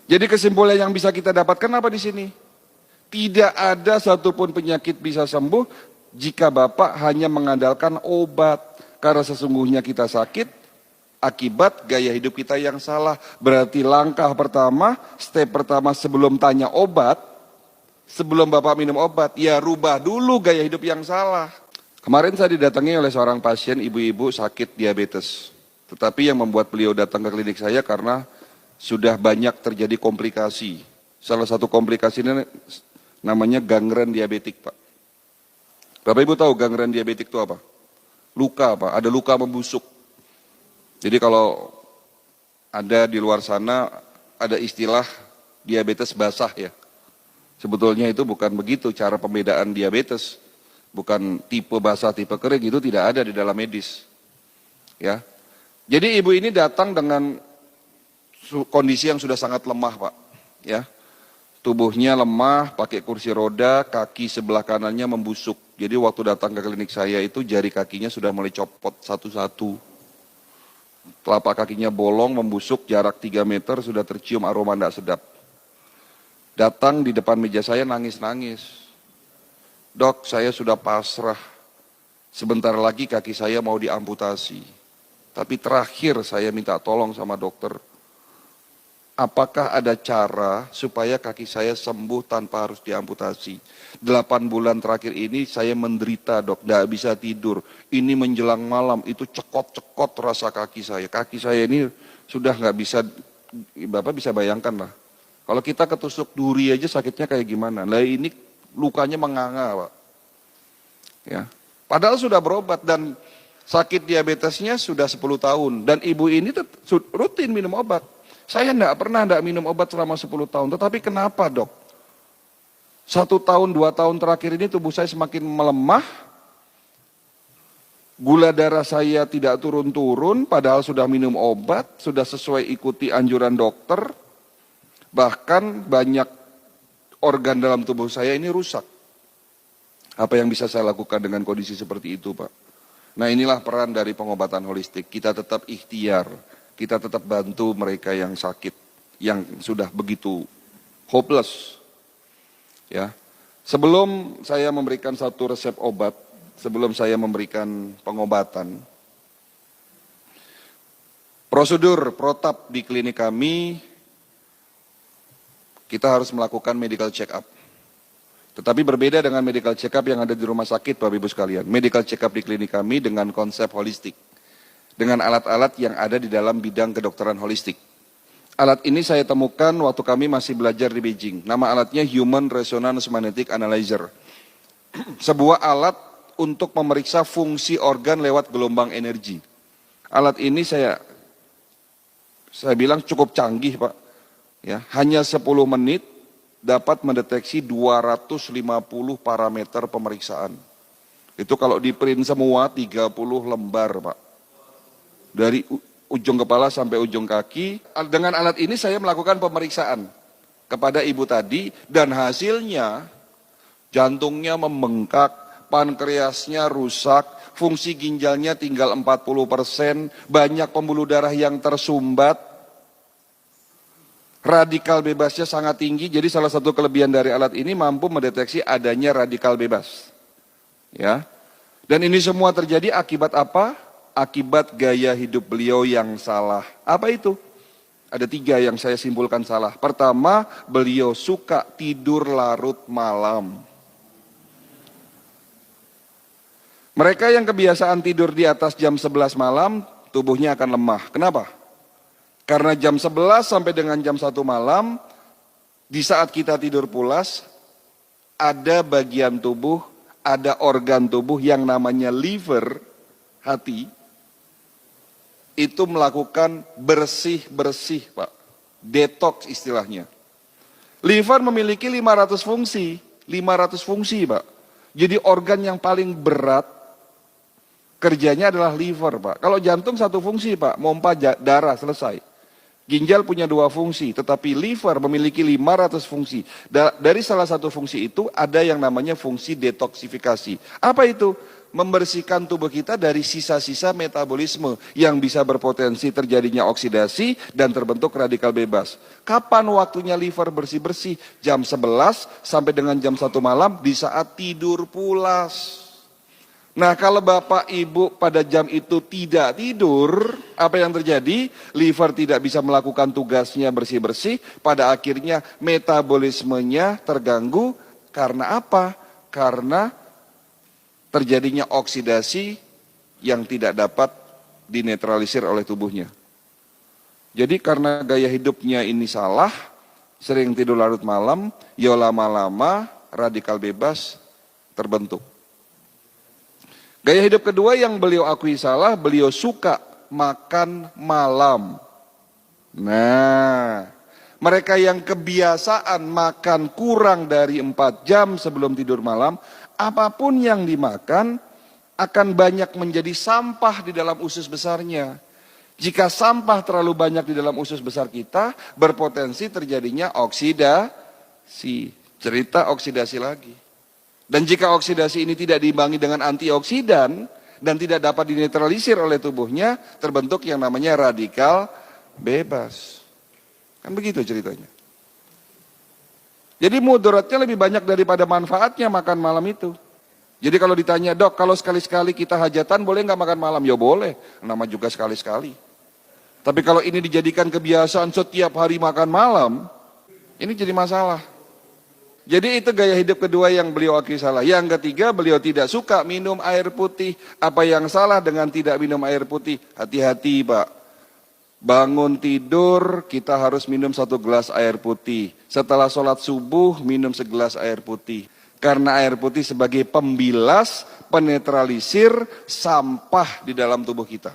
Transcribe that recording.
Jadi kesimpulan yang bisa kita dapatkan apa di sini? Tidak ada satupun penyakit bisa sembuh jika Bapak hanya mengandalkan obat. Karena sesungguhnya kita sakit akibat gaya hidup kita yang salah. Berarti langkah pertama, step pertama sebelum tanya obat, sebelum Bapak minum obat, ya rubah dulu gaya hidup yang salah. Kemarin saya didatangi oleh seorang pasien ibu-ibu sakit diabetes. Tetapi yang membuat beliau datang ke klinik saya karena sudah banyak terjadi komplikasi. Salah satu komplikasi ini namanya gangren diabetik, Pak. Bapak Ibu tahu gangren diabetik itu apa? Luka, Pak. Ada luka membusuk. Jadi kalau ada di luar sana ada istilah diabetes basah ya. Sebetulnya itu bukan begitu cara pembedaan diabetes. Bukan tipe basah, tipe kering, itu tidak ada di dalam medis. Ya. Jadi ibu ini datang dengan kondisi yang sudah sangat lemah, Pak. Ya. Tubuhnya lemah, pakai kursi roda, kaki sebelah kanannya membusuk. Jadi waktu datang ke klinik saya itu jari kakinya sudah mulai copot satu-satu. Telapak kakinya bolong, membusuk, jarak 3 meter sudah tercium aroma tidak sedap. Datang di depan meja saya nangis-nangis. Dok, saya sudah pasrah. Sebentar lagi kaki saya mau diamputasi. Tapi terakhir saya minta tolong sama dokter. Apakah ada cara supaya kaki saya sembuh tanpa harus diamputasi? 8 bulan terakhir ini saya menderita, dok, tidak bisa tidur. Ini menjelang malam, itu cekot-cekot rasa kaki saya. Kaki saya ini sudah nggak bisa, Bapak bisa bayangkan lah. Kalau kita ketusuk duri aja sakitnya kayak gimana. Nah ini lukanya menganga, Pak. Ya. Padahal sudah berobat dan sakit diabetesnya sudah 10 tahun. Dan ibu ini rutin minum obat. Saya tidak pernah minum obat selama 10 tahun, tetapi kenapa dok? 1 tahun, 2 tahun terakhir ini tubuh saya semakin melemah, gula darah saya tidak turun-turun, padahal sudah minum obat, sudah sesuai ikuti anjuran dokter, bahkan banyak organ dalam tubuh saya ini rusak. Apa yang bisa saya lakukan dengan kondisi seperti itu, Pak? Nah inilah peran dari pengobatan holistik, kita tetap ikhtiar. Kita tetap bantu mereka yang sakit, yang sudah begitu hopeless. Ya. Sebelum saya memberikan satu resep obat, sebelum saya memberikan pengobatan, prosedur protap di klinik kami, kita harus melakukan medical check up. Tetapi berbeda dengan medical check up yang ada di rumah sakit, Bapak Ibu sekalian. Medical check up di klinik kami dengan konsep holistik. Dengan alat-alat yang ada di dalam bidang kedokteran holistik. Alat ini saya temukan waktu kami masih belajar di Beijing. Nama alatnya Human Resonance Magnetic Analyzer. Sebuah alat untuk memeriksa fungsi organ lewat gelombang energi. Alat ini saya bilang cukup canggih, Pak. Ya, hanya 10 menit dapat mendeteksi 250 parameter pemeriksaan. Itu kalau di print semua 30 lembar, Pak. Dari ujung kepala sampai ujung kaki. Dengan alat ini saya melakukan pemeriksaan kepada ibu tadi dan hasilnya jantungnya membengkak, pankreasnya rusak, fungsi ginjalnya tinggal 40%, banyak pembuluh darah yang tersumbat, radikal bebasnya sangat tinggi. Jadi salah satu kelebihan dari alat ini mampu mendeteksi adanya radikal bebas. Ya. Dan ini semua terjadi akibat apa? Akibat gaya hidup beliau yang salah. Apa itu? Ada 3 yang saya simpulkan salah. Pertama, beliau suka tidur larut malam. Mereka yang kebiasaan tidur di atas jam 11 malam, tubuhnya akan lemah. Kenapa? Karena jam 11 sampai dengan jam 1 malam, di saat kita tidur pulas, ada bagian tubuh, ada organ tubuh yang namanya liver, hati, itu melakukan bersih-bersih, Pak. Detox istilahnya. Liver memiliki 500 fungsi. 500 fungsi, Pak. Jadi organ yang paling berat kerjanya adalah liver, Pak. Kalau jantung 1 fungsi, Pak. Mompa darah, selesai. Ginjal punya 2 fungsi, tetapi liver memiliki 500 fungsi. Dari salah satu fungsi itu ada yang namanya fungsi detoksifikasi. Apa itu? membersihkan tubuh kita dari sisa-sisa metabolisme yang bisa berpotensi terjadinya oksidasi dan terbentuk radikal bebas. Kapan waktunya liver bersih-bersih? Jam 11 sampai dengan jam 1 malam di saat tidur pulas. Nah, kalau Bapak Ibu pada jam itu tidak tidur, apa yang terjadi? Liver tidak bisa melakukan tugasnya bersih-bersih, pada akhirnya metabolismenya terganggu. Karena apa? Karena terjadinya oksidasi yang tidak dapat dinetralisir oleh tubuhnya. Jadi karena gaya hidupnya ini salah, sering tidur larut malam, ya lama-lama radikal bebas terbentuk. Gaya hidup kedua yang beliau akui salah, beliau suka makan malam. Nah, mereka yang kebiasaan makan kurang dari 4 jam sebelum tidur malam, apapun yang dimakan akan banyak menjadi sampah di dalam usus besarnya. Jika sampah terlalu banyak di dalam usus besar kita, berpotensi terjadinya oksidasi. Cerita oksidasi lagi. Dan jika oksidasi ini tidak diimbangi dengan antioksidan dan tidak dapat dinetralisir oleh tubuhnya, terbentuk yang namanya radikal bebas. Kan begitu ceritanya. Jadi mudaratnya lebih banyak daripada manfaatnya makan malam itu. Jadi kalau ditanya, dok, kalau sekali-sekali kita hajatan boleh nggak makan malam? Ya boleh, nama juga sekali-sekali. Tapi kalau ini dijadikan kebiasaan setiap hari makan malam, ini jadi masalah. Jadi itu gaya hidup kedua yang beliau akui salah. Yang ketiga, beliau tidak suka minum air putih. Apa yang salah dengan tidak minum air putih? Hati-hati, Pak. Bangun tidur, kita harus minum 1 gelas air putih. Setelah sholat subuh, minum segelas air putih. Karena air putih sebagai pembilas, penetralisir sampah di dalam tubuh kita.